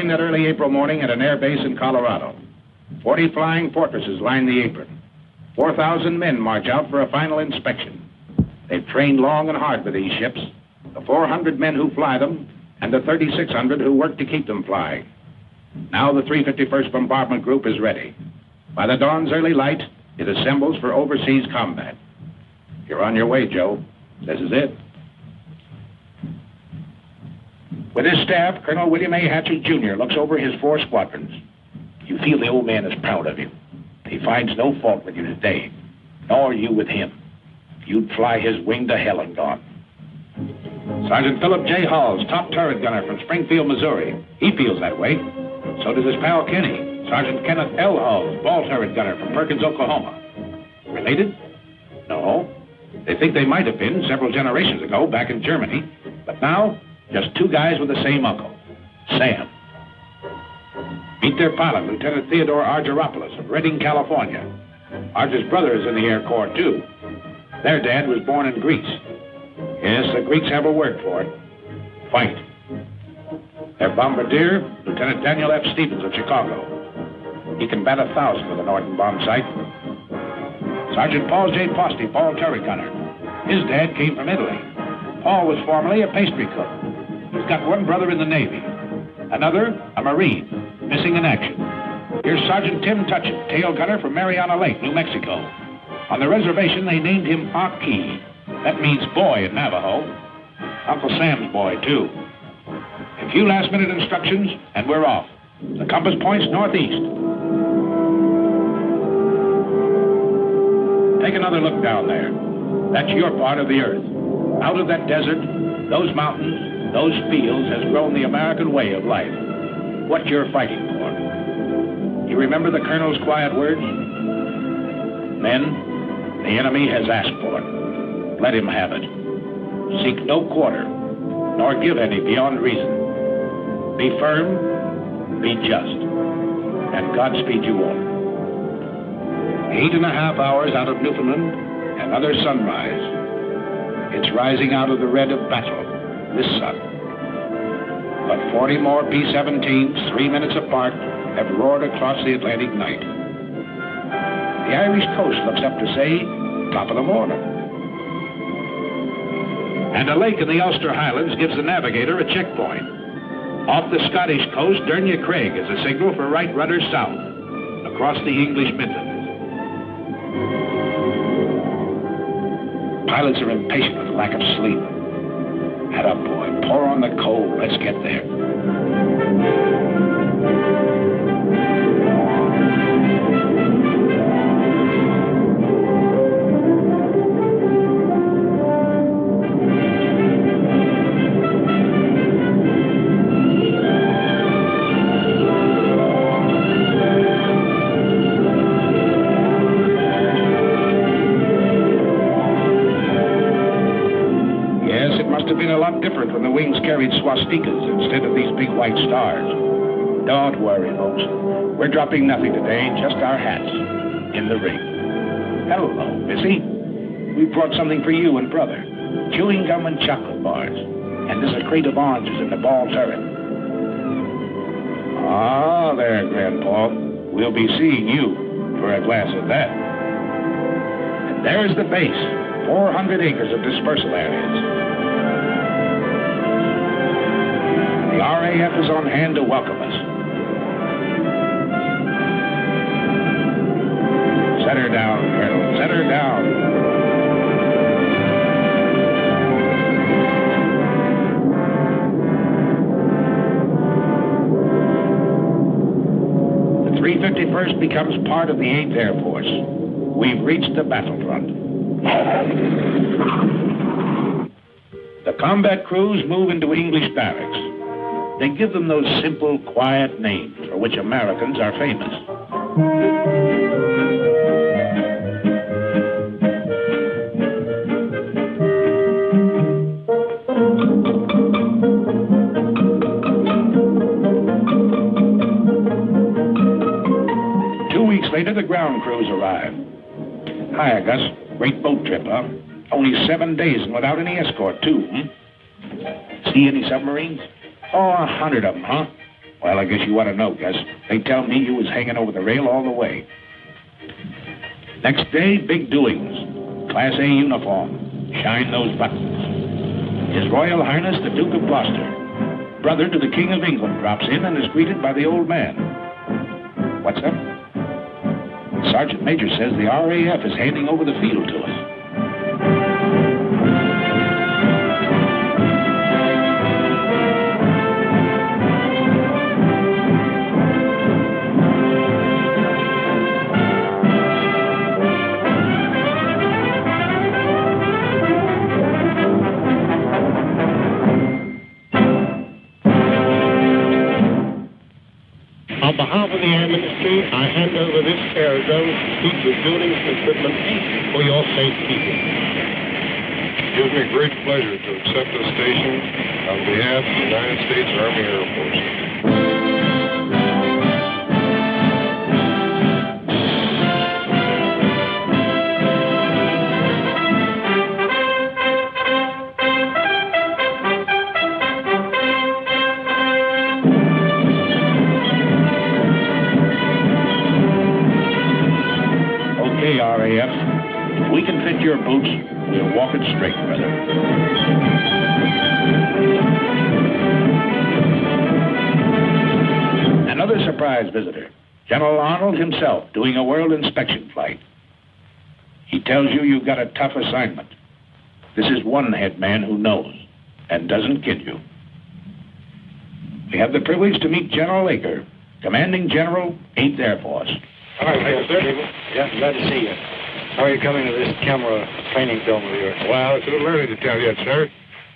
that early April morning at an air base in Colorado. 40 flying fortresses line the apron. 4,000 men march out for a final inspection. They've trained long and hard for these ships, the 400 men who fly them, and the 3,600 who work to keep them flying. Now the 351st Bombardment Group is ready. By the dawn's early light, it assembles for overseas combat. You're on your way, Joe. This is it. With his staff, Colonel William A. Hatchett, Jr. looks over his 4 squadrons. You feel the old man is proud of you. He finds no fault with you today, nor you with him. You'd fly his wing to hell and gone. Sergeant Philip J. Halls, top turret gunner from Springfield, Missouri. He feels that way. So does his pal Kenny, Sergeant Kenneth L. Halls, ball turret gunner from Perkins, Oklahoma. Related? No. They think they might have been several generations ago back in Germany, but now, just 2 guys with the same uncle, Sam. Meet their pilot, Lieutenant Theodore Argyropoulos of Redding, California. Argy's brother is in the Air Corps, too. Their dad was born in Greece. Yes, the Greeks have a word for it. Fight. Their bombardier, Lieutenant Daniel F. Stevens of Chicago. He can bat 1,000 with a Norton bomb sight. Sergeant Paul J. Posty, ball turret gunner. His dad came from Italy. Paul was formerly a pastry cook. He's got 1 brother in the Navy. Another, a Marine, missing in action. Here's Sergeant Tim Tutchin, tail gunner from Mariana Lake, New Mexico. On the reservation, they named him Aki. That means boy in Navajo. Uncle Sam's boy, too. A few last-minute instructions, and we're off. The compass points northeast. Take another look down there. That's your part of the earth. Out of that desert, those mountains, those fields has grown the American way of life. What you're fighting for. You remember the Colonel's quiet words? Men, the enemy has asked for it. Let him have it. Seek no quarter, nor give any beyond reason. Be firm, be just, and Godspeed you all. 8.5 hours out of Newfoundland, another sunrise. It's rising out of the red of battle, this sun. But 40 more P-17s, 3 minutes apart, have roared across the Atlantic night. The Irish coast looks up to say, top of the morning. And a lake in the Ulster Highlands gives the navigator a checkpoint. Off the Scottish coast, Dernya Craig is a signal for right rudder south, across the English Midlands. Pilots are impatient with the lack of sleep. Head up, boy. Pour on the coal. Let's get there. Different when the wings carried swastikas instead of these big white stars. Don't worry, folks. We're dropping nothing today, just our hats in the ring. Hello, Missy. We brought something for you and Brother. Chewing gum and chocolate bars. And there's a crate of oranges in the ball turret. Ah, there, Grandpa. We'll be seeing you for a glass of that. And there's the base. 400 acres of dispersal areas. The RAF is on hand to welcome us. Set her down, Colonel. Set her down. The 351st becomes part of the 8th Air Force. We've reached the battlefront. The combat crews move into English barracks. They give them those simple, quiet names for which Americans are famous. Later, the ground crews arrive. Hiya, Gus. Great boat trip, huh? Only 7 days and without any escort, too, See any submarines? Oh, 100 of them, huh? Well, I guess you want to know, Gus. They tell me you was hanging over the rail all the way. Next day, big doings. Class A uniform. Shine those buttons. His Royal Highness the Duke of Gloucester, brother to the King of England, drops in and is greeted by the old man. What's up? Sergeant Major says the RAF is handing over the field to us. On behalf of the Air Ministry, I hand over this aerodrome complete with buildings and equipment for your safekeeping. It gives me great pleasure to accept this station on behalf of the United States Army Air Force. RAF, if we can fit your boots, we'll walk it straight, brother. Another surprise visitor, General Arnold himself, doing a world inspection flight. He tells you you've got a tough assignment. This is one head man who knows and doesn't kid you. We have the privilege to meet General Eaker, Commanding General, 8th Air Force. Hi, Mr. Gable. Yeah, glad to see you. How are you coming to this camera training film of yours? Well, it's a little early to tell yet, sir,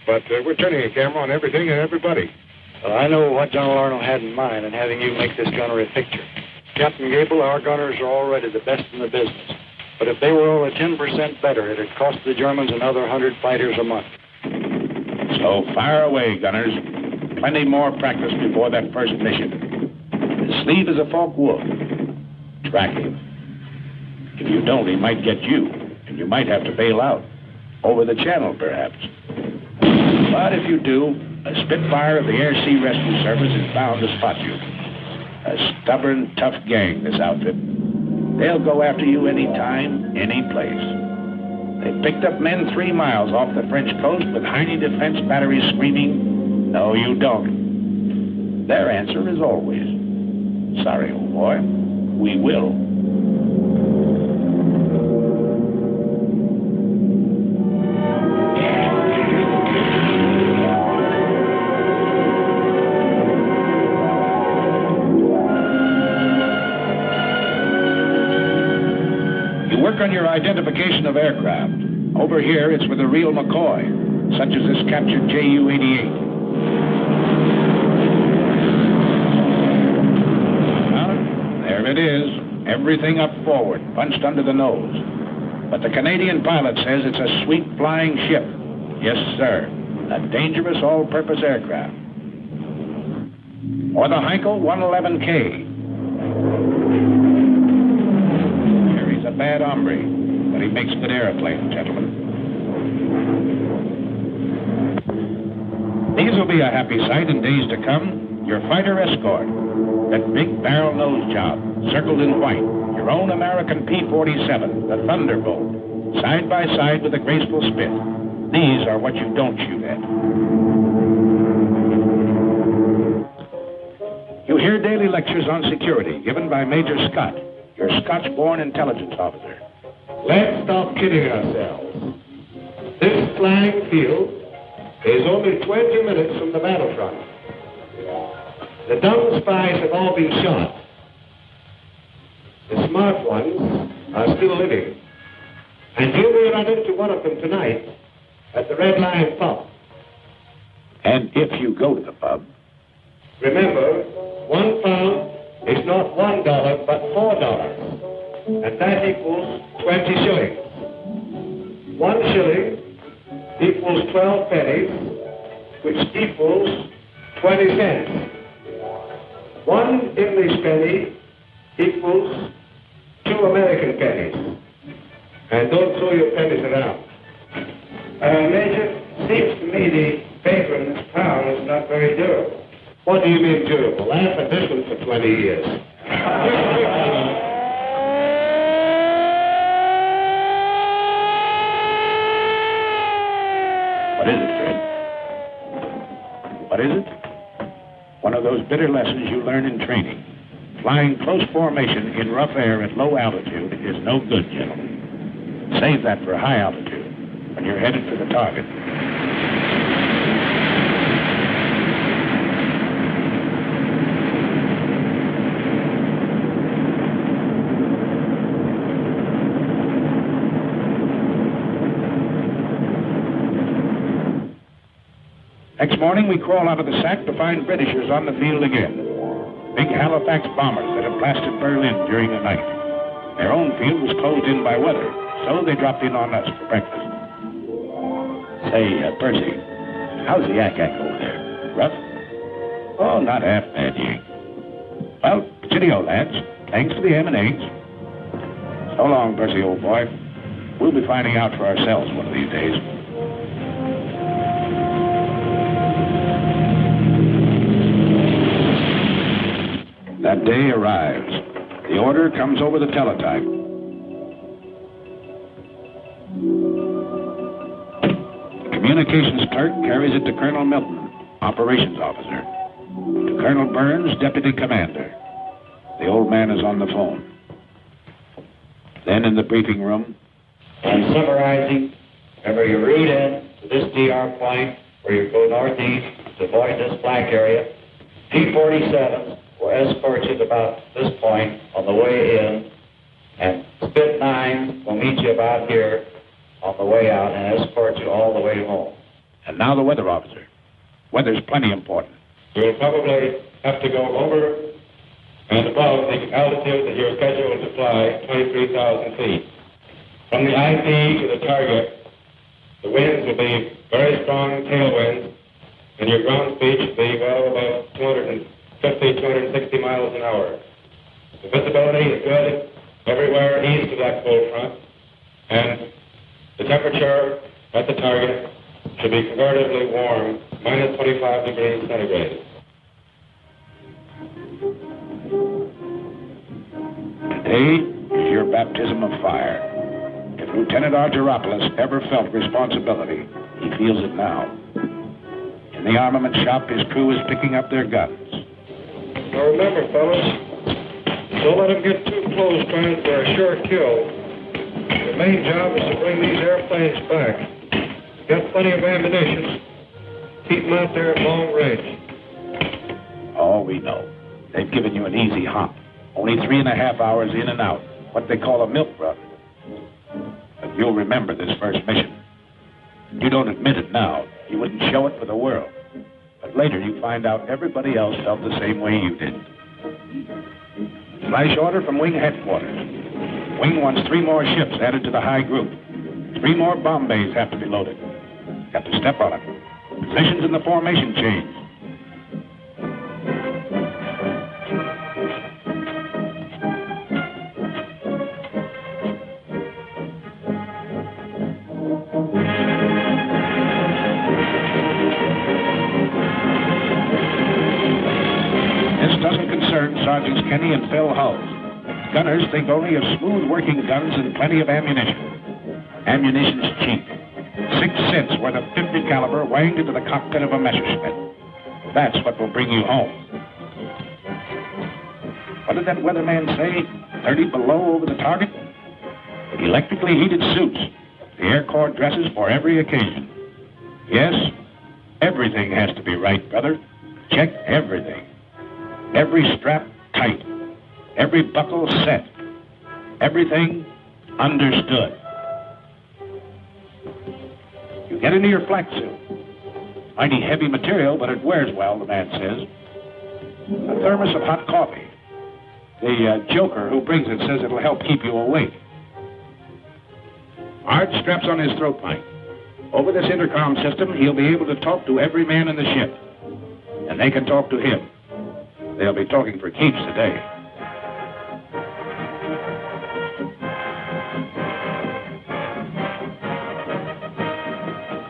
but we're turning a camera on everything and everybody. Well, I know what General Arnold had in mind in having you make this gunnery picture. Captain Gable, our gunners are already the best in the business. But if they were only 10% better, it'd cost the Germans another 100 fighters a month. So fire away, gunners. Plenty more practice before that first mission. His sleeve is a forked wolf. Track him. If you don't, he might get you, and you might have to bail out. Over the channel, perhaps. But if you do, a Spitfire of the Air Sea Rescue Service is bound to spot you. A stubborn, tough gang, this outfit. They'll go after you any time, any place. They picked up men 3 miles off the French coast with Heine defense batteries screaming, "No, you don't." Their answer is always, "Sorry, old boy, we will." Work on your identification of aircraft. Over here, it's with a real McCoy, such as this captured Ju-88. Well, there it is. Everything up forward, punched under the nose. But the Canadian pilot says it's a sweet flying ship. Yes, sir. A dangerous all-purpose aircraft. Or the Heinkel 111K. A bad hombre, but he makes good airplane, gentlemen. These will be a happy sight in days to come. Your fighter escort, that big barrel nose job, circled in white, your own American P-47, the Thunderbolt, side by side with a graceful spit. These are what you don't shoot at. You hear daily lectures on security given by Major Scott, your Scotch-born intelligence officer. Let's stop kidding ourselves. This flying field is only 20 minutes from the battlefront. The dumb spies have all been shot. The smart ones are still living. And you may run into one of them tonight at the Red Lion pub. And if you go to the pub, remember, £1 is not $1, but $4. And that equals 20 shillings. 1 shilling equals 12 pennies, which equals 20 cents. 1 English penny equals 2 American pennies. And don't throw your pennies around. Major, seems to me the paper in this town is not very durable. What do you mean durable? Laugh at this one for 20 years. What is it, Fred? What is it? One of those bitter lessons you learn in training. Flying close formation in rough air at low altitude is no good, gentlemen. Save that for high altitude when you're headed for the target. Next morning, we crawl out of the sack to find Britishers on the field again. Big Halifax bombers that had blasted Berlin during the night. Their own field was closed in by weather, so they dropped in on us for breakfast. Say, Percy, how's the yak over there? Rough? Oh, not half bad, Yank. Well, cheerio, lads. Thanks for the ham and eggs. So long, Percy, old boy. We'll be finding out for ourselves one of these days. That day arrives. The order comes over the teletype. The communications clerk carries it to Colonel Milton, operations officer. To Colonel Burns, deputy commander. The old man is on the phone. Then in the briefing room. I'm summarizing. Remember your route in to this DR point where you go northeast to avoid this black area. P-47s will escort you to about this point on the way in, and Spit 9 will meet you about here on the way out and escort you all the way home. And now the weather officer. Weather's plenty important. You'll probably have to go over and above the altitude that you're scheduled to fly, 23,000 feet. From the IP to the target, the winds will be very strong tailwinds, and your ground speed should be well above 260 miles an hour. The visibility is good everywhere east of that cold front, and the temperature at the target should be comparatively warm, minus 25 degrees centigrade. Today is your baptism of fire. If Lieutenant Argyropoulos ever felt responsibility, he feels it now. In the armament shop, his crew is picking up their guns. Now remember, fellas, don't let them get too close trying for a sure kill. The main job is to bring these airplanes back. Got plenty of ammunition. Keep them out there at long range. Oh, we know. They've given you an easy hop. Only 3.5 hours in and out. What they call a milk run. But you'll remember this first mission. You don't admit it now. You wouldn't show it for the world. But later you find out everybody else felt the same way you did. Flash order from Wing headquarters. Wing wants 3 more ships added to the high group. 3 more bomb bays have to be loaded. Got to step on it. Positions in the formation change. Sergeants Kenny and Phil Hull. Gunners think only of smooth-working guns and plenty of ammunition. Ammunition's cheap. 6 cents worth of .50 caliber wanged into the cockpit of a Messerschmitt. That's what will bring you home. What did that weatherman say? 30 below over the target? Electrically heated suits. The Air Corps dresses for every occasion. Yes, everything has to be right, brother. Check everything. Every strap tight. Every buckle set. Everything understood. You get into your flak suit. Mighty heavy material, but it wears well, the man says. A thermos of hot coffee. The joker who brings it says it'll help keep you awake. Art straps on his throat pipe. Over this intercom system, he'll be able to talk to every man in the ship. And they can talk to him. They'll be talking for keeps today.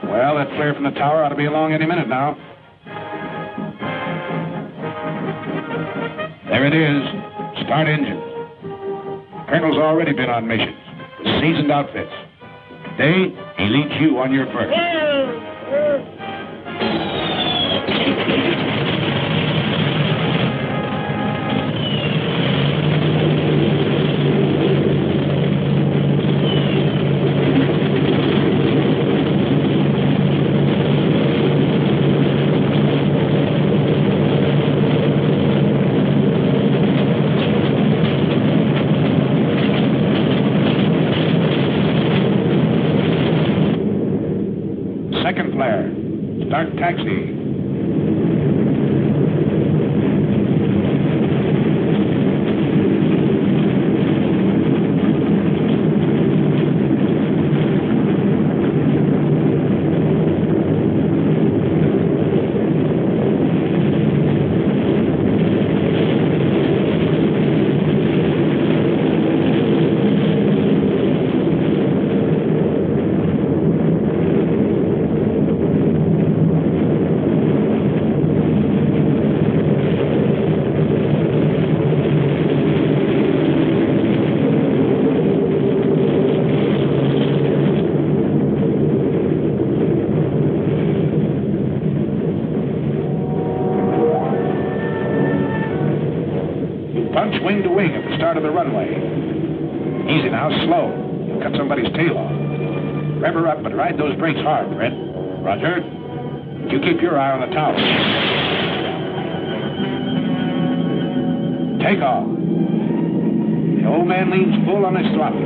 Well, that flare from the tower ought to be along any minute now. There it is. Start engines. Colonel's already been on missions with seasoned outfits. Today, he leads you on your first. Second flare. Start taxi. Punch wing to wing at the start of the runway. Easy now, slow. You'll cut somebody's tail off. Rev her up, but ride those brakes hard, Red. Roger. You keep your eye on the tower. Take off. The old man leans full on his throttle.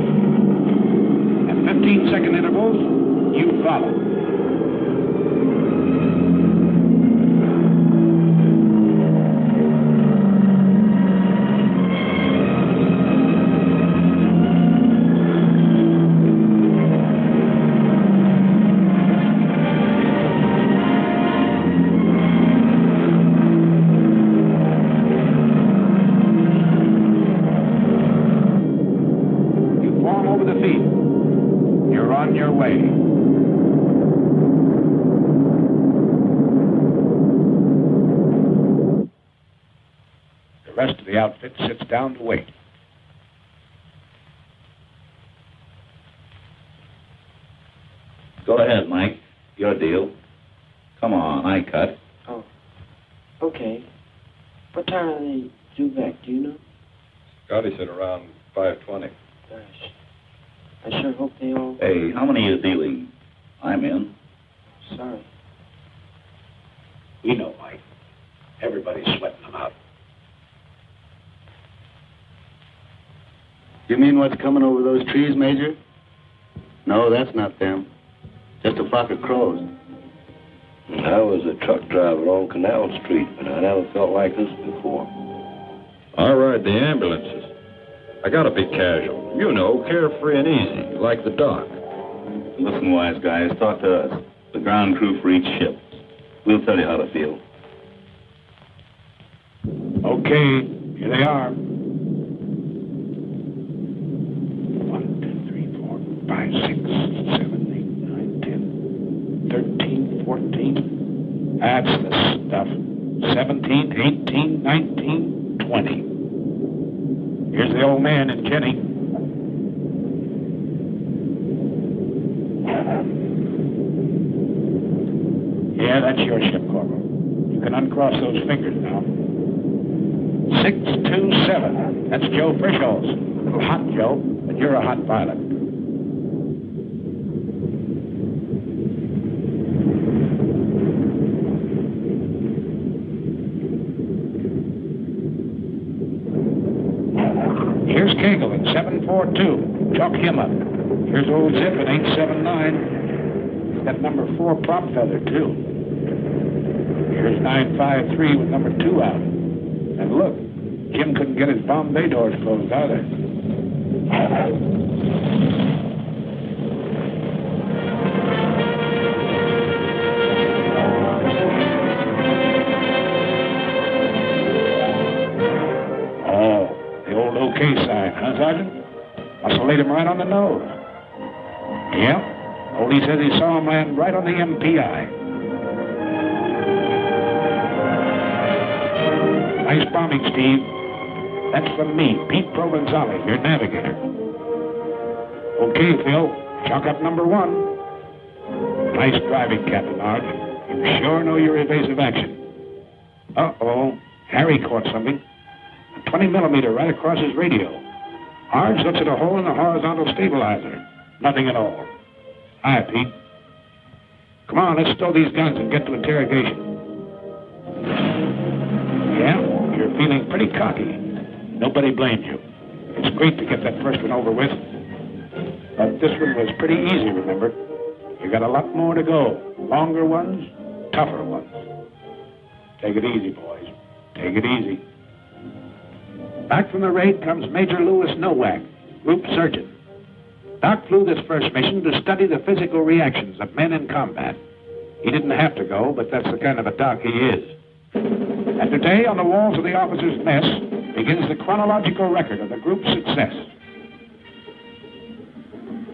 At 15-second intervals, you follow. You're on your way. The rest of the outfit sits down to wait. Go ahead, Mike. Your deal. Come on, I cut. Oh, okay. What time are they due back, do you know? Scotty said around 5:20. Gosh. I sure hope they all... Hey, how many are you dealing? I'm in. Sorry. We know, Mike. Everybody's sweating them out. You mean what's coming over those trees, Major? No, that's not them. Just a flock of crows. I was a truck driver on Canal Street, but I never felt like this before. I ride the ambulances. I got a big casual. You know, carefree and easy, like the doc. Listen, wise guys, talk to us. The ground crew for each ship. We'll tell you how to feel. Okay, here they are. 1, 2, 3, 4, 5, 6, 7, 8, 9, 10, 13, 14. That's the stuff. 17, 18, 19, 20. Here's the old man and Jenny. Yeah, that's your ship, Corporal. You can uncross those fingers now. 627. That's Joe Frischholz. A little hot, Joe, but you're a hot pilot. Here's Kegel at 742. Chalk him up. Here's old Zip at 879. He's got number 4 prop feather, too. Here's 953 with number 2 out. And look, Jim couldn't get his bomb bay doors closed either. Oh, the old OK sign, huh, Sergeant? Must have laid him right on the nose. Yeah, Oldie says he saw him land right on the MPI. Nice bombing, Steve. That's from me, Pete Provenzale, your navigator. Okay, Phil, chalk up number 1. Nice driving, Captain Arch. You sure know your evasive action. Uh-oh, Harry caught something. A 20 millimeter right across his radio. Arch looks at a hole in the horizontal stabilizer. Nothing at all. Hi, Pete. Come on, let's stow these guns and get to interrogation. Yeah, you're feeling pretty cocky. Nobody blamed you. It's great to get that first one over with. But this one was pretty easy, remember? You got a lot more to go. Longer ones, tougher ones. Take it easy, boys. Take it easy. Back from the raid comes Major Lewis Nowak, Group Surgeon. Doc flew this first mission to study the physical reactions of men in combat. He didn't have to go, but that's the kind of a doc he is. And today, on the walls of the officers' mess, begins the chronological record of the group's success.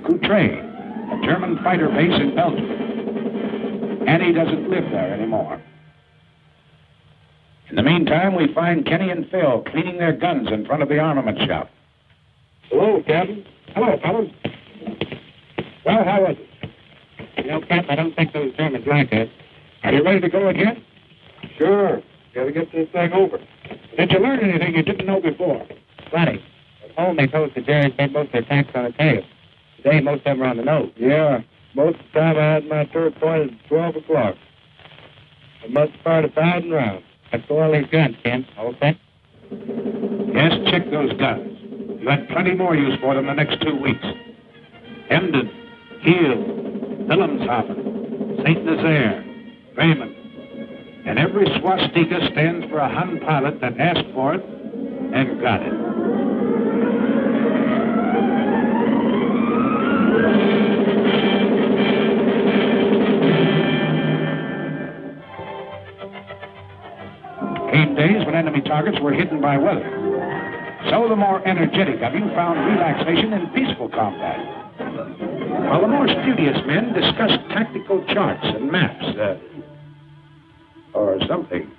Coutray, a German fighter base in Belgium. Annie doesn't live there anymore. In the meantime, we find Kenny and Phil cleaning their guns in front of the armament shop. Hello, Captain. Hello, fellas. Well, how was it? You know, Cap, I don't think those Germans like us. Are you ready to go again? Sure. Got to get this thing over. Did you learn anything you didn't know before? Plenty. At home, they told the Jerry's made most of their attacks on the tail. Today, most of them are on the nose. Yeah. Most of the time I had my turret pointed at 12 o'clock. I must have fired 1,000 rounds. Let's go all these guns, Ken. All set? Yes, check those guns. You had plenty more use for them the next 2 weeks. Emden, Kiel, Wilhelmshaven, St. Nazaire, Bremen. And every swastika stands for a Hun pilot that asked for it and got it. Came days when enemy targets were hidden by weather. So the more energetic of you found relaxation in peaceful combat. While the more studious men discussed tactical charts and maps, or something.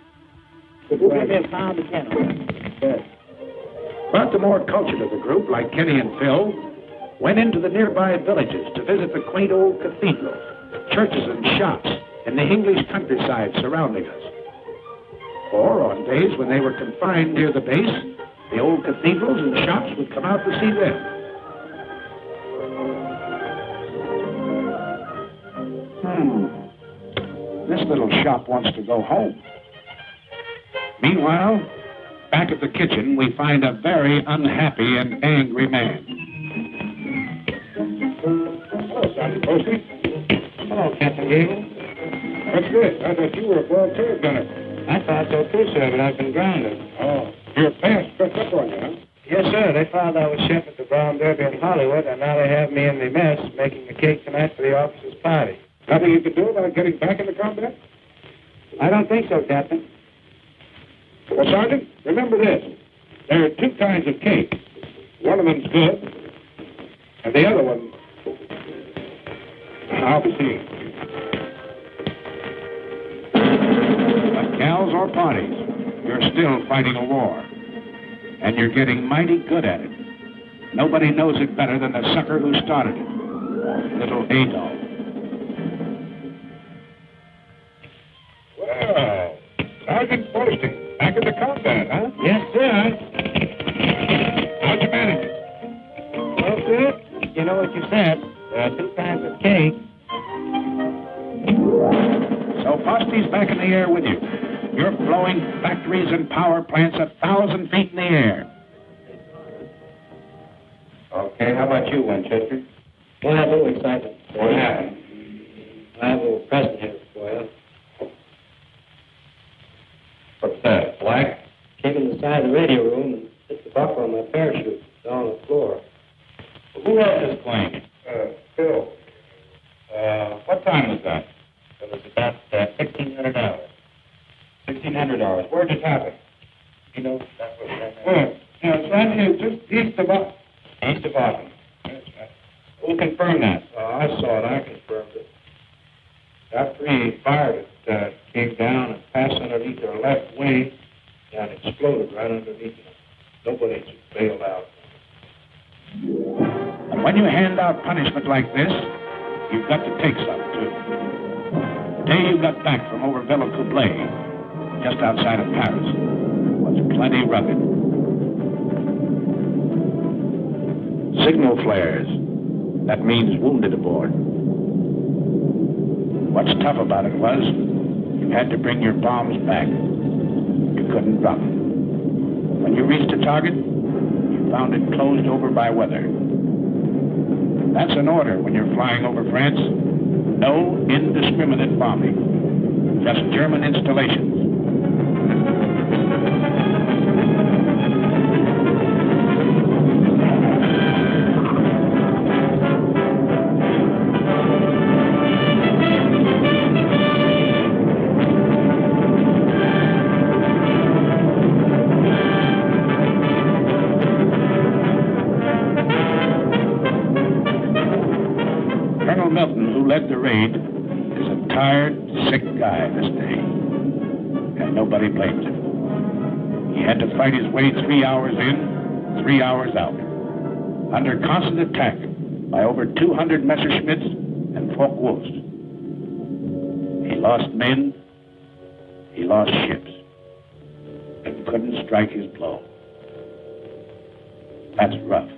But the more cultured of the group, like Kenny and Phil, went into the nearby villages to visit the quaint old cathedrals, churches and shops in the English countryside surrounding us. Or on days when they were confined near the base, the old cathedrals and shops would come out to see them. This little shop wants to go home. Meanwhile, back at the kitchen, we find a very unhappy and angry man. Hello, Sergeant Posty. Hello, Captain Gable. What's this? I thought you were a ball turret gunner. I thought so too, sir, but I've been grounded. Oh, your pants crept up on you, huh? Yes, sir. They found I was chef at the Brown Derby in Hollywood, and now they have me in the mess making the cake tonight for the officers' party. Nothing you can do about getting back into combat? I don't think so, Captain. Well, Sergeant, remember this. There are 2 kinds of cake. One of them's good, and the other one, I'll be seeing. But gals or parties, you're still fighting a war. And you're getting mighty good at it. Nobody knows it better than the sucker who started it. Little Adolf. Well, Sergeant Posting, back into combat, huh? Yes, sir. How'd you manage it? Well, sir, you know what you said. There are 2 kinds of cake. So Posty's back in the air with you. You're blowing factories and power plants 1,000 feet in the air. Okay, how about you, Winchester? Well, I'm a little excited. What happened? I have a little present here for you. What's that, black? Came in the side of the radio room and hit the buckle on my parachute down on the floor. Who wrote this plane? Phil. What time was that? It was about $1,600. $1,600. Where'd you tap it? You know, that was It's right here, just east of us. East of Austin. Yes, we'll confirm that. I saw it. I confirmed it. After he fired it, came down and passed underneath our left wing and exploded right underneath it. Nobody's bailed out. And when you hand out punishment like this, you've got to take some, too. The day you got back from over Villacoublay, just outside of Paris, was plenty rugged. Signal flares. That means wounded aboard. What's tough about it was you had to bring your bombs back. You couldn't drop them. When you reached a target, you found it closed over by weather. That's an order when you're flying over France. No indiscriminate bombing. Just German installations. Led the raid is a tired, sick guy this day, and nobody blames him. He had to fight his way 3 hours in, 3 hours out, under constant attack by over 200 Messerschmitts and Focke-Wulfs. He lost men, he lost ships, and couldn't strike his blow. That's rough.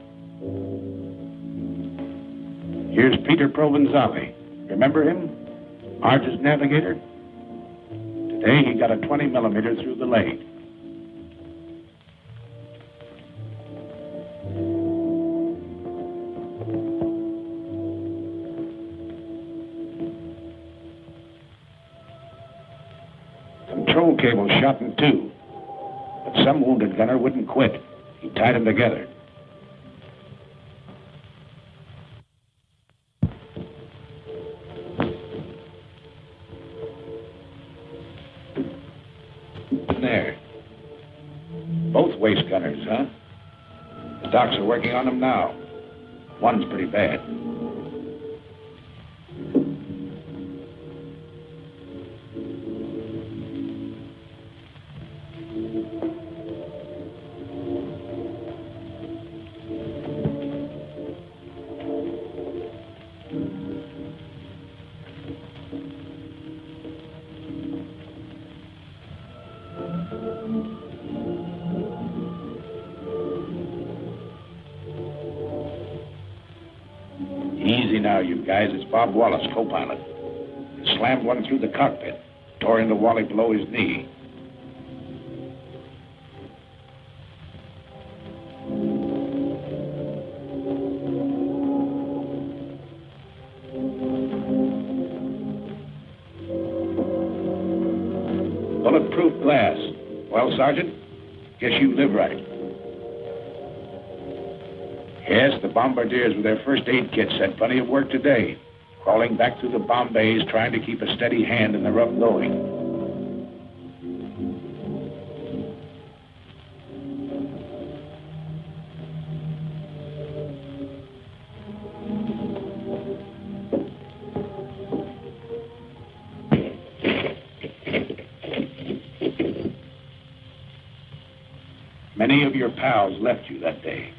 Here's Peter Provenzali. Remember him? Argus navigator? Today he got a 20 millimeter through the leg. Control cable shot in two, but some wounded gunner wouldn't quit. He tied them together. There. Both waist gunners, huh? The docs are working on them now. One's pretty bad. Easy now, you guys. It's Bob Wallace, co-pilot. He slammed one through the cockpit, tore into Wally below his knee. Bulletproof glass. Well, Sergeant, guess you live right. Yes, the bombardiers with their first aid kits had plenty of work today, crawling back through the bomb bays, trying to keep a steady hand in the rough going. Many of your pals left you that day.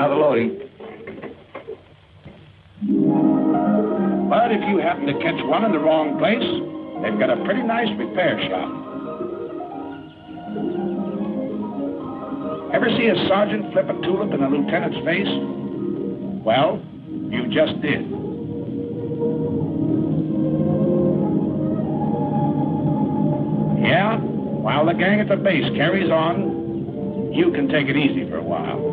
another loading. But if you happen to catch one in the wrong place, they've got a pretty nice repair shop. Ever see a sergeant flip a tulip in a lieutenant's face? Well, you just did. Yeah, while the gang at the base carries on, you can take it easy for a while.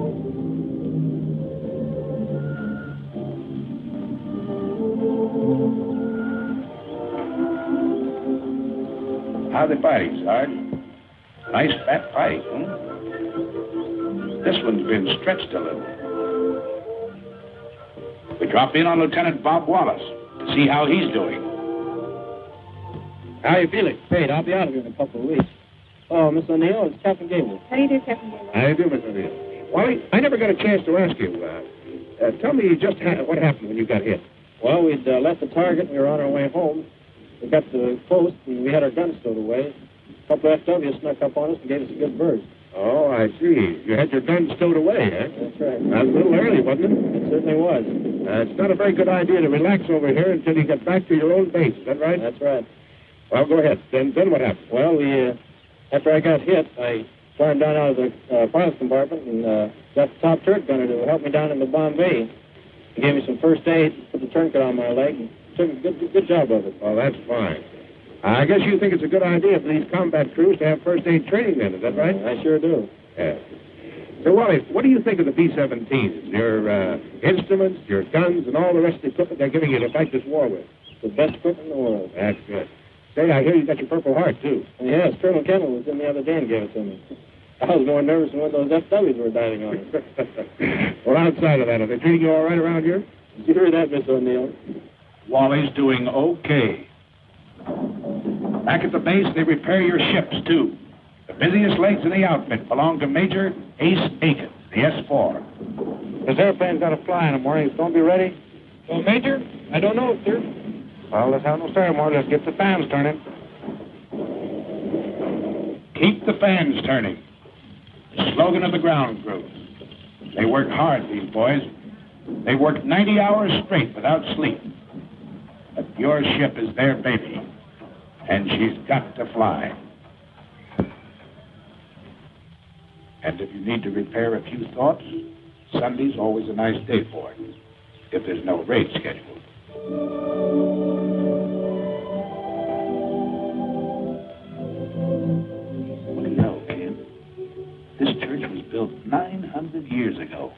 How they fighting, Sarge? Nice fat fight, This one's been stretched a little. We drop in on Lieutenant Bob Wallace to see how he's doing. How you feeling? Great. I'll be out of here in a couple of weeks. Oh, Miss O'Neill, it's Captain Gable. How do you do, Captain Gable? How do you do, Miss O'Neill? Wally, I never got a chance to ask you. Tell me just what happened when you got hit. Well, we'd left the target and we were on our way home. We got to the post and we had our guns stowed away. A couple of FWs snuck up on us and gave us a good burst. Oh, I see. You had your guns stowed away, eh? That's right. That was a little early, wasn't it? It certainly was. It's not a very good idea to relax over here until you get back to your own base. Is that right? That's right. Well, go ahead. Then what happened? Well, after I got hit, I climbed down out of the pilot's compartment and got the top turret gunner to help me down into Bombay. He gave me some first aid, put the tourniquet on my leg, and took a good job of it. Oh, that's fine. I guess you think it's a good idea for these combat crews to have first aid training then, is that right? I sure do. Yeah. So, Wally, what do you think of the B-17s? Your instruments, your guns, and all the rest of the equipment they're giving you to fight this war with? The best equipment in the world. That's good. Say, I hear you got your Purple Heart, too. Yes, Colonel Kendall was in the other day and gave it to me. I was more nervous than when those FWs were diving on it. Well, outside of that, are they treating you all right around here? Did you hear that, Miss O'Neill? Wally's doing okay. Back at the base, they repair your ships, too. The busiest legs in the outfit belong to Major Ace Aiken, the S-4. This airplane's got to fly in the morning. It's going to be ready? Well, Major, I don't know, sir. Well, let's have no ceremony. Let's get the fans turning. Keep the fans turning. The slogan of the ground crew. They work hard, these boys. They work 90 hours straight without sleep. But your ship is their baby, and she's got to fly. And if you need to repair a few thoughts, Sunday's always a nice day for it, if there's no raid scheduled. What do you know, Ken? This church was built 900 years ago.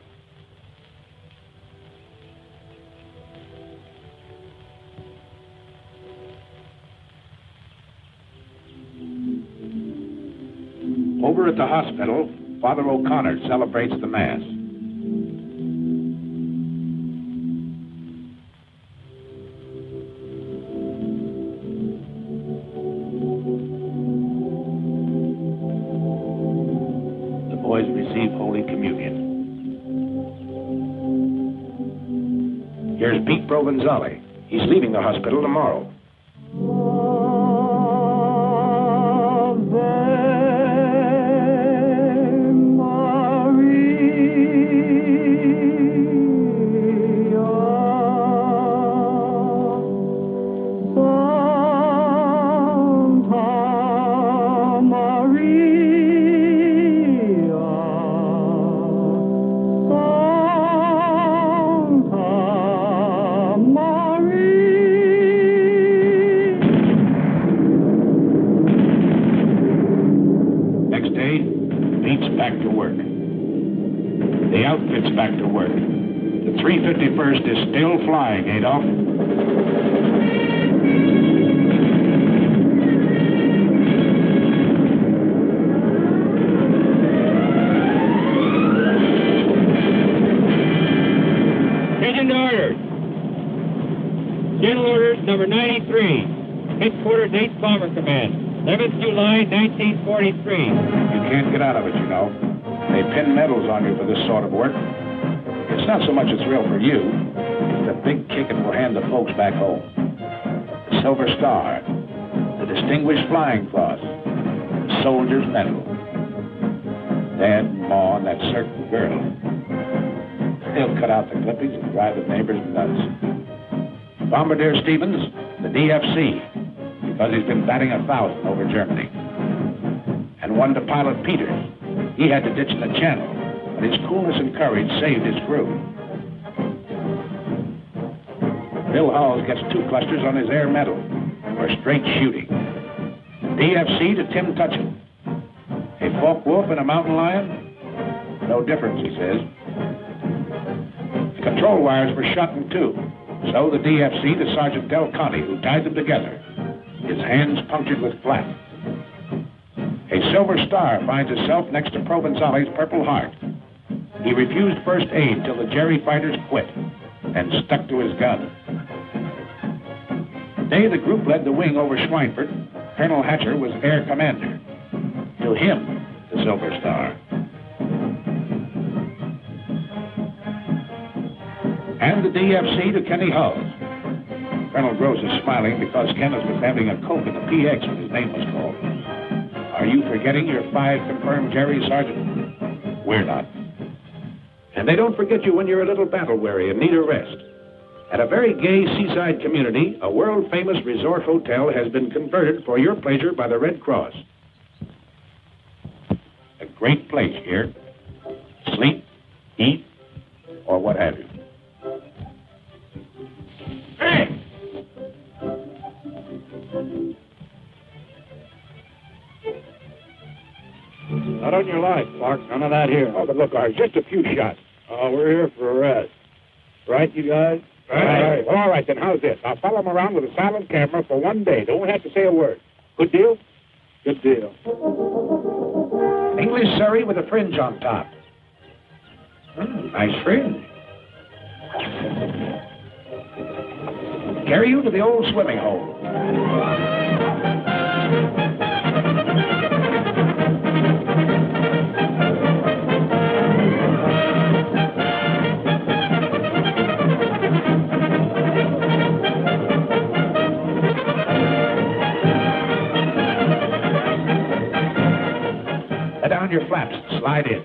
Over at the hospital, Father O'Connor celebrates the Mass. The boys receive Holy Communion. Here's Pete Provenzale. He's leaving the hospital tomorrow. Back to work. The 351st is still flying, Adolf. Attention to orders. General orders number 93. Headquarters 8th Bomber Command. 11th July, 1943. You can't get out of it, you know. They pin medals on you for this sort of work. It's not so much a thrill for you. It's the big kick it will hand the folks back home. The Silver Star, the Distinguished Flying Cross, the Soldier's Medal. Dad and Ma and that certain girl. They'll cut out the clippings and drive the neighbors nuts. Bombardier Stevens, the DFC, because he's been batting 1,000 over Germany. And one to pilot Peters. He had to ditch the channel, but his coolness and courage saved his crew. Bill Halls gets 2 clusters on his air medal for straight shooting. DFC to Tim Tutchin. A Focke Wulf and a mountain lion? No difference, he says. The control wires were shot in 2. So the DFC to Sergeant Del Conte, who tied them together. His hands punctured with flak. A silver star finds itself next to Provenzali's Purple Heart. He refused first aid till the Jerry fighters quit and stuck to his gun. The day the group led the wing over Schweinfurt, Colonel Hatcher was air commander. To him, the silver star. And the DFC to Kenny Hulls. Colonel Gross is smiling because Kenneth was having a Coke in the PX when his name was called. Are you forgetting your 5 confirmed Jerry, Sergeant? We're not. And they don't forget you when you're a little battle-weary and need a rest. At a very gay seaside community, a world-famous resort hotel has been converted for your pleasure by the Red Cross. A great place here. Sleep, eat, or what have you. Hey! Not on your life, Clark. None of that here. Oh, but look, Art, just a few shots. Oh, we're here for a rest. Right, you guys? Right. All right, then how's this? I'll follow him around with a silent camera for 1 day. Don't have to say a word. Good deal? Good deal. English Surrey with a fringe on top. Nice fringe. Carry you to the old swimming hole. Let down your flaps. Slide in.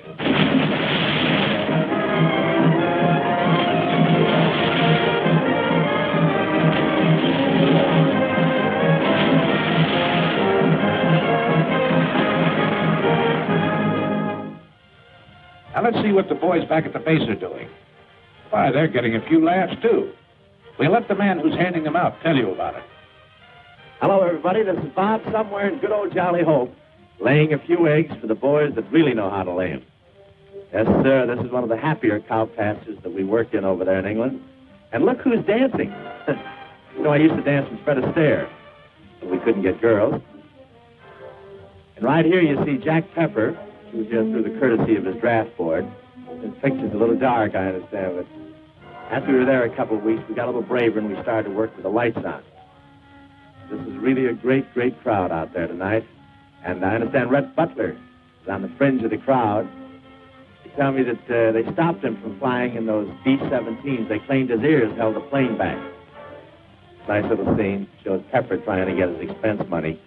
Now let's see what the boys back at the base are doing. Why, they're getting a few laughs, too. We'll let the man who's handing them out tell you about it. Hello, everybody. This is Bob somewhere in good old Jolly Hope, laying a few eggs for the boys that really know how to lay them. Yes, sir, this is one of the happier cow pastures that we worked in over there in England. And look who's dancing. You know, I used to dance with Fred Astaire, but we couldn't get girls. And right here you see Jack Pepper, who was here through the courtesy of his draft board. His picture's a little dark, I understand, but after we were there a couple of weeks, we got a little braver and we started to work with the lights on. This is really a great, great crowd out there tonight. And I understand Rhett Butler is on the fringe of the crowd. They tell me that they stopped him from flying in those B-17s. They claimed his ears held the plane back. Nice little scene. Shows Pepper trying to get his expense money.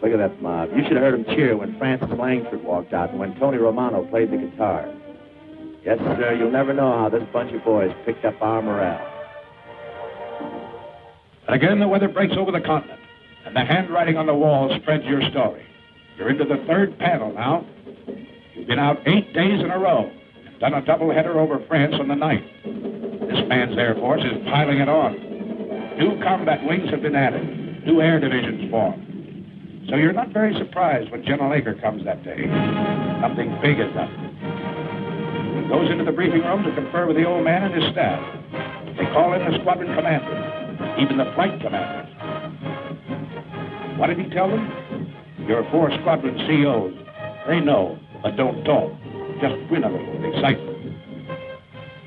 Look at that mob. You should have heard him cheer when Francis Langford walked out and when Tony Romano played the guitar. Yes, sir, you'll never know how this bunch of boys picked up our morale. Again, the weather breaks over the continent, and the handwriting on the wall spreads your story. You're into the 3rd panel now. You've been out 8 days in a row and done a doubleheader over France on the 9th. This man's Air Force is piling it on. 2 combat wings have been added. 2 air divisions formed. So you're not very surprised when General Eaker comes that day. Something big is up. He goes into the briefing room to confer with the old man and his staff. They call in the squadron commanders, even the flight commanders. What did he tell them? Your 4 squadron COs. They know, but don't talk. Just grin a little with excitement.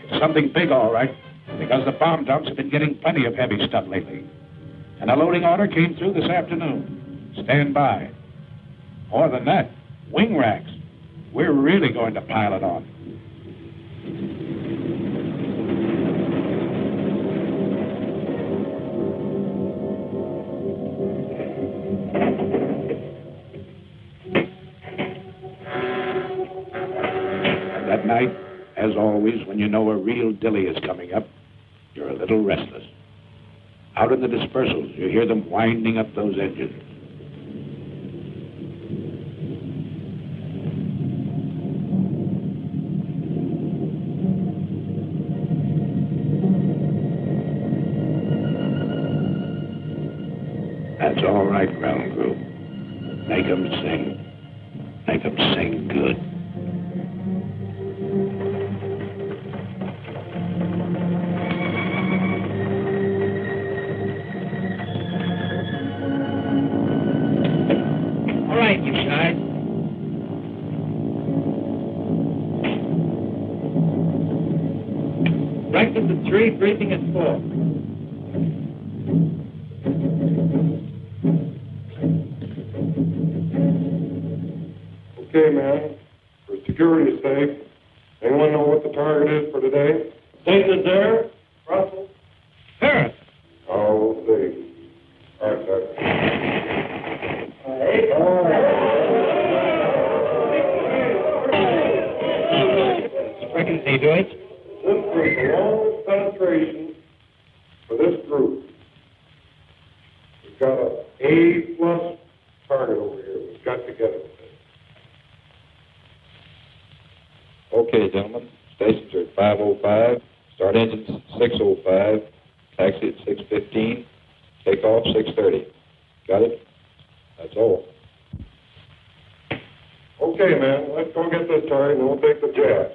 It's something big, all right, because the bomb dumps have been getting plenty of heavy stuff lately. And a loading order came through this afternoon. Stand by. More than that, wing racks. We're really going to pile it on. And that night, as as always, when you know a real dilly is coming up, you're a little restless. Out in the dispersals, you hear them winding up those engines. That's all right, ground crew. Make 'em sing. Make 'em sing good. All right, you guys. Breakfast at 3, briefing at 4. Okay, man. For security's sake, anyone know what the target is for today? Station there? Russell? Paris. Oh, we'll see. All right, sir. Frequency, Deutsch. This is the longest penetration for this group. We've got an A+ target over here. We've got to get it. Okay, gentlemen. Stations are at 5:05. Start engines 6:05. Taxi at 6:15. Takeoff 6:30. Got it? That's all. Okay, man. Let's go get this target and we'll take the jet.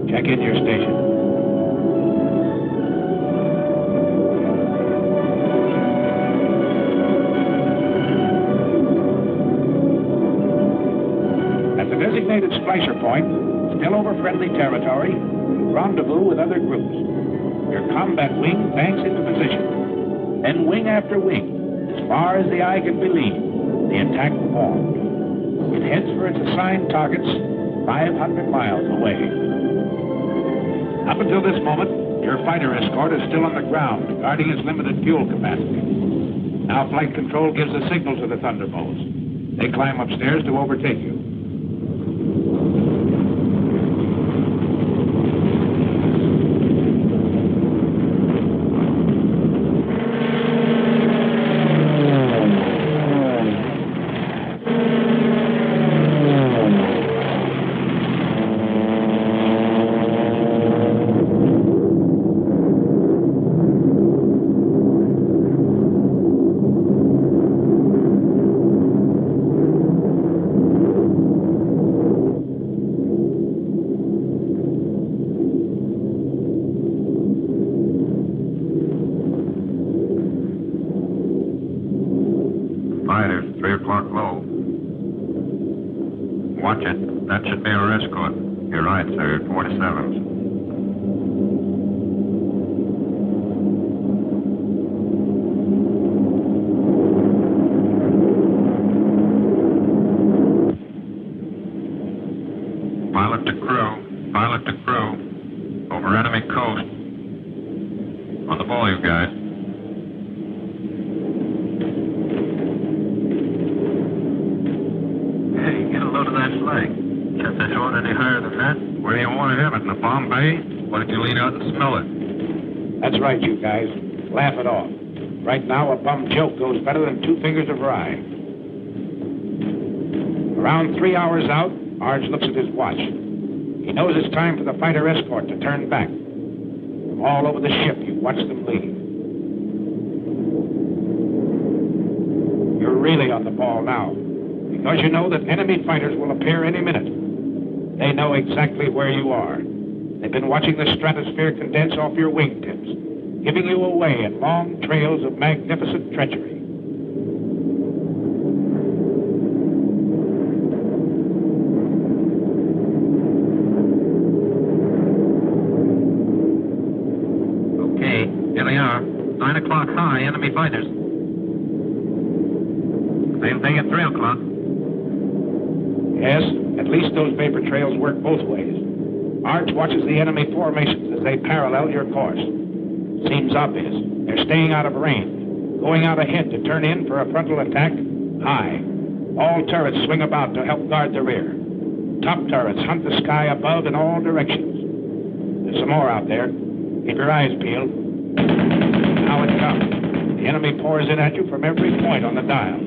Check in your station. At the designated splicer point, still over friendly territory, rendezvous with other groups. Your combat wing banks into position. Then wing after wing, as far as the eye can believe, the attack formed. It heads for its assigned targets 500 miles away. Up until this moment, your fighter escort is still on the ground, guarding its limited fuel capacity. Now flight control gives a signal to the Thunderbolts. They climb upstairs to overtake you. Watch it. That should be our escort. You're right, sir. 47s. pilot to crew, over enemy coast. On the ball, you guys. Hey, get a load of that flag. Can't they throw it any higher than that? Where do you want to have it? In the bomb bay? Why don't you lean out and smell it? That's right, you guys. Laugh it off. Right now, a bum joke goes better than 2 fingers of rye. Around 3 hours out, Arj looks at his watch. He knows it's time for the fighter escort to turn back. From all over the ship, you watch them leave. You're really on the ball now, because you know that enemy fighters will appear any minute. They know exactly where you are. They've been watching the stratosphere condense off your wingtips, giving you away in long trails of magnificent treachery. Okay, here they are. 9 o'clock high, enemy fighters. Same thing at 3 o'clock. Yes, at least those vapor trails work both ways. Arch watches the enemy formations as they parallel your course. Seems obvious. They're staying out of range, going out ahead to turn in for a frontal attack high. All turrets swing about to help guard the rear. Top turrets hunt the sky above in all directions. There's some more out there. Keep your eyes peeled. Now it comes. The enemy pours in at you from every point on the dial.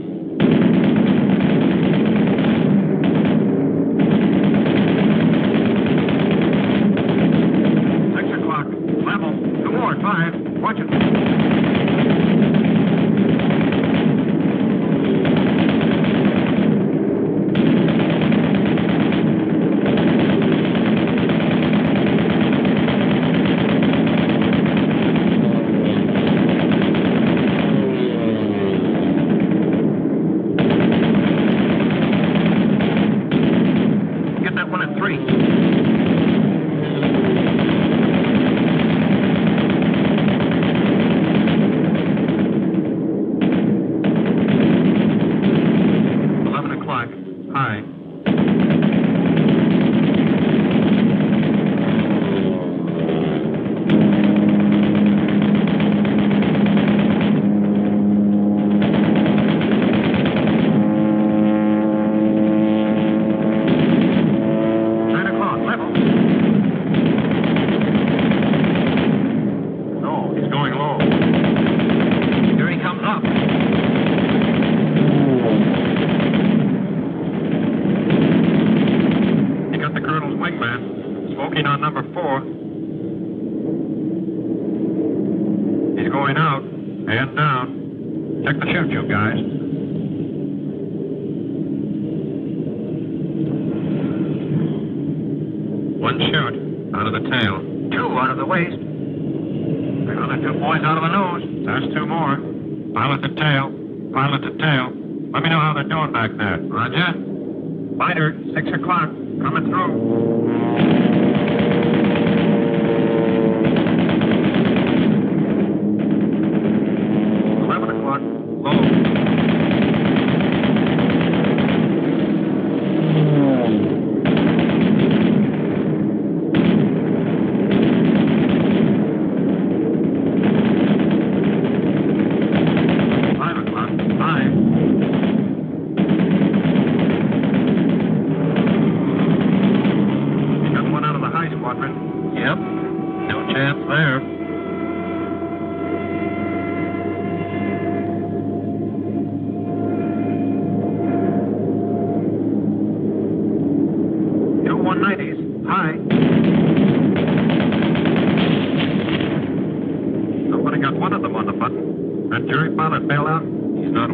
Watch it. Get that one at 3. One shot out of the tail. 2 out of the waist. Another 2 points out of the nose. There's 2 more. Pilot the tail. Pilot the tail. Let me know how they're doing back there. Roger. Fighter, 6 o'clock. Coming through. 11 o'clock. Low.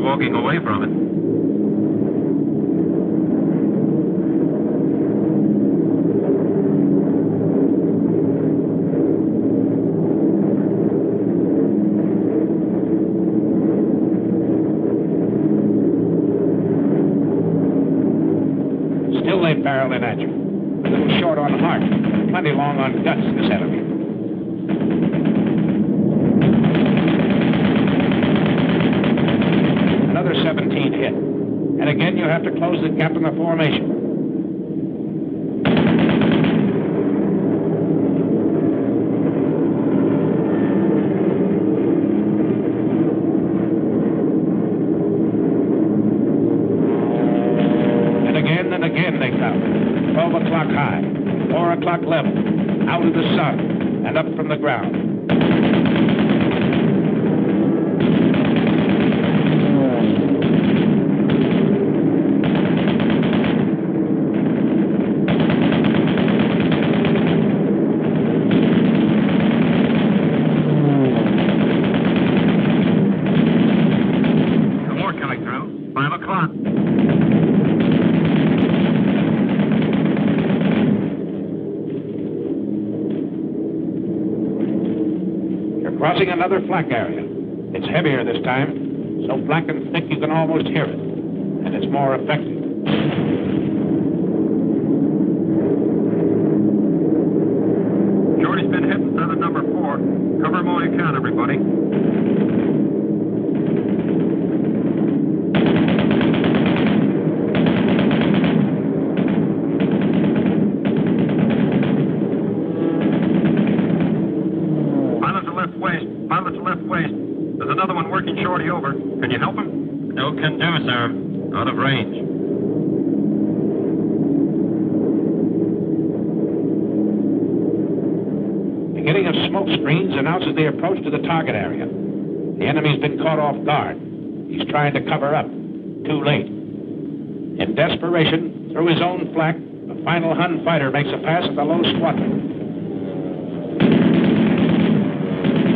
Walking away from it. Still they barreling at you. A little short on heart, plenty long on guts, this enemy. Another 17 hit. And again, you have to close the gap in the formation. again and again they come. 12 o'clock high, 4 o'clock level, out of the sun, and up from the ground. Crossing another flak area. It's heavier this time, so black and thick you can almost hear it, and it's more effective. Shorty's been hit, feather number 4. Cover him all you can, everybody. There's another one working Shorty over. Can you help him? No can do, sir. Out of range. Beginning of smoke screens announces the approach to the target area. The enemy's been caught off guard. He's trying to cover up. Too late. In desperation, through his own flak, the final Hun fighter makes a pass at the low squadron.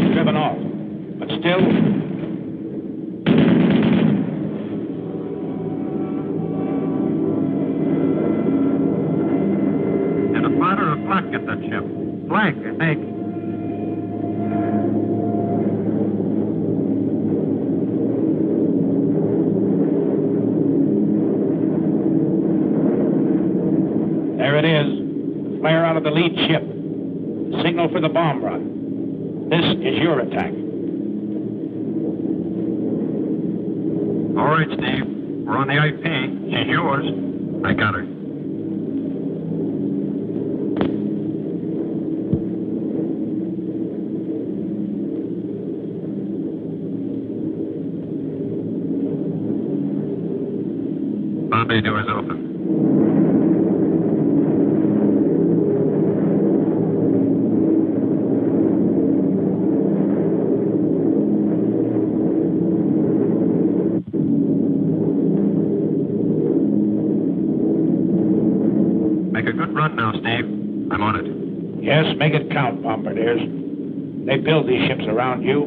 He's driven off. But still, and a fighter or flak get that ship? Flank, I think. There it is, the flare out of the lead ship. The signal for the bomb run. This is your attack. All right, Steve. We're on the IP. She's yours. I got her. Bombay doors open. Run now, Steve. I'm on it. Yes, make it count, bombardiers. They build these ships around you.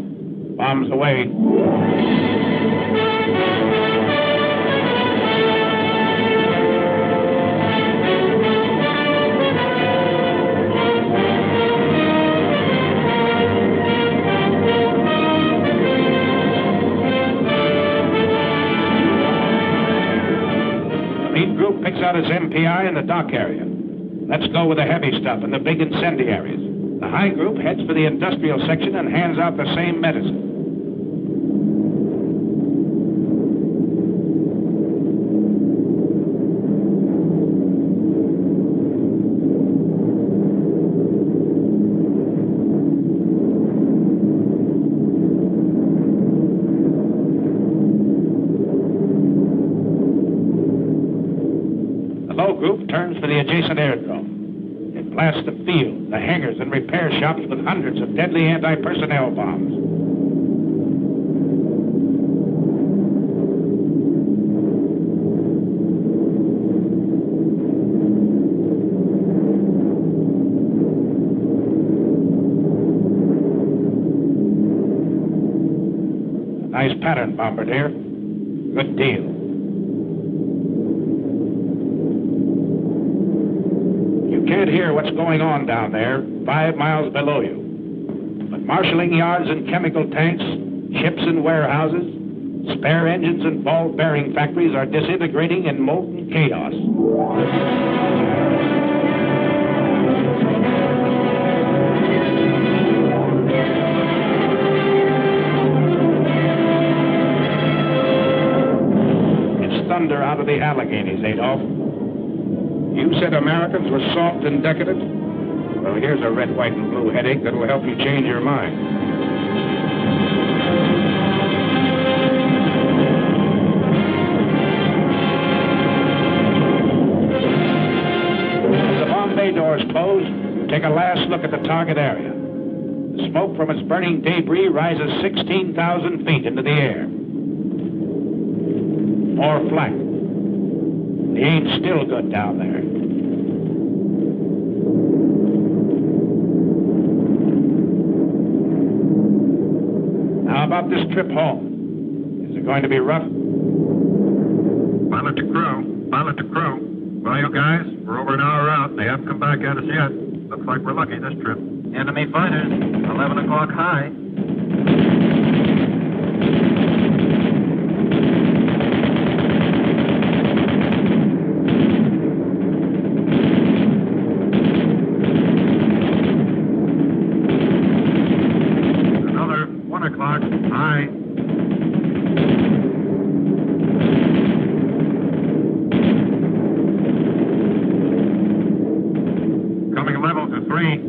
Bombs away. The lead group picks out its MPI in the dock area. Let's go with the heavy stuff and the big incendiaries. The high group heads for the industrial section and hands out the same medicine. The low group turns for the adjacent airdrome. It blasts the field, the hangars, and repair shops with hundreds of deadly anti-personnel bombs. A nice pattern, Bombardier. Good deal. Can't hear what's going on down there, 5 miles below you. But marshalling yards and chemical tanks, ships and warehouses, spare engines and ball bearing factories are disintegrating in molten chaos. It's thunder out of the Alleghenies, Adolf. You said Americans were soft and decadent? Well, here's a red, white, and blue headache that'll help you change your mind. runway doors close, take a last look at the target area. The smoke from its burning debris rises 16,000 feet into the air. More flak. The aim's still good down there. How about this trip home? Is it going to be rough? Pilot to crew. Pilot to crew. Well, you guys, we're over an hour out. They haven't come back at us yet. Looks like we're lucky this trip. Enemy fighters, 11 o'clock high. Another 1 o'clock high. Coming level to 3.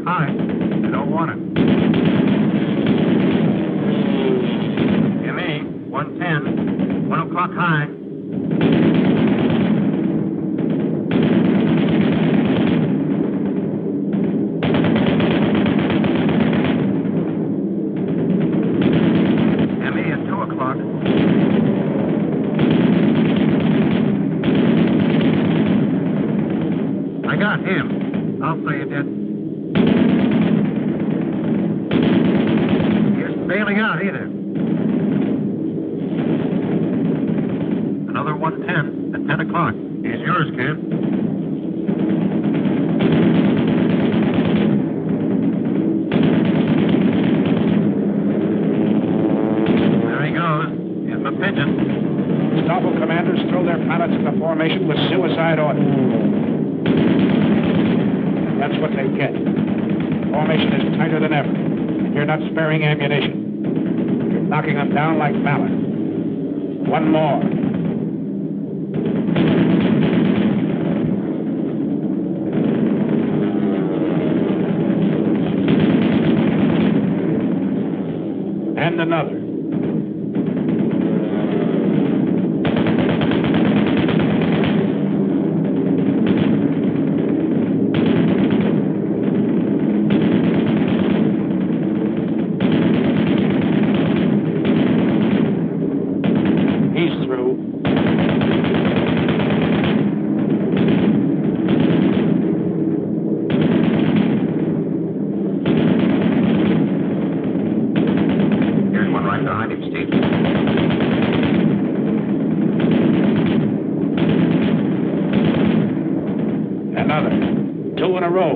High. They don't want it. ME, 110, 1 o'clock high. ME at 2 o'clock. I got him. I'll say you did. Bailing out either. Another 110 at 10 o'clock. He's yours, kid. There he goes. Here's the pigeon. Stoffel commanders throw their pilots into formation with suicide orders. That's what they get. Formation is tighter than ever. You're not sparing ammunition. You're knocking them down like mallets. One more. And another.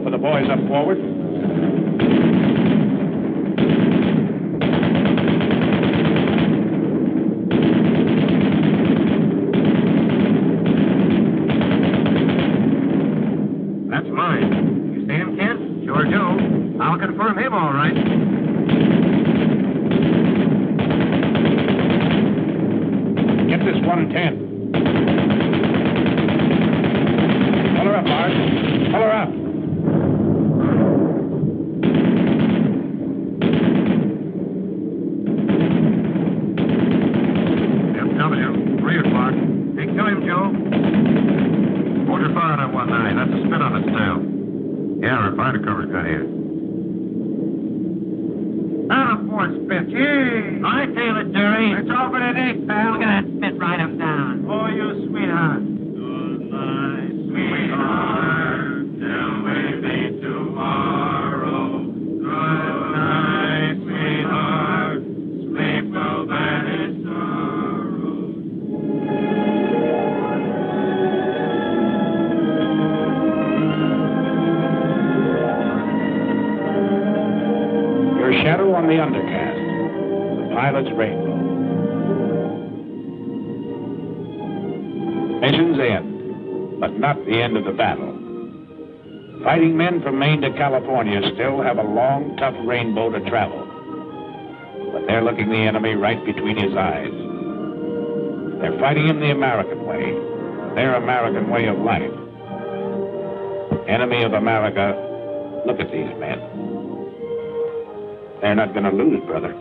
For the boys up forward. That's mine. You see him, kid? Sure do. I'll confirm him all right. Get this 110. Pull her up, Mark. Pull her up. Yeah, our fighter cover's got here. Ah, poor spit. Gee! I feel it, Derry. It's over today, pal. Look at that spit right up down. Oh, you sweetheart. Good night, sweetheart. Till we meet tomorrow. Good night, sweetheart. Sleep well, banish sorrow. Shadow on the undercast. The pilot's rainbow. Mission's end, but not the end of the battle. Fighting men from Maine to California still have a long, tough rainbow to travel. But they're looking the enemy right between his eyes. They're fighting him the American way, their American way of life. Enemy of America, look at these men. They're not going to lose, brother.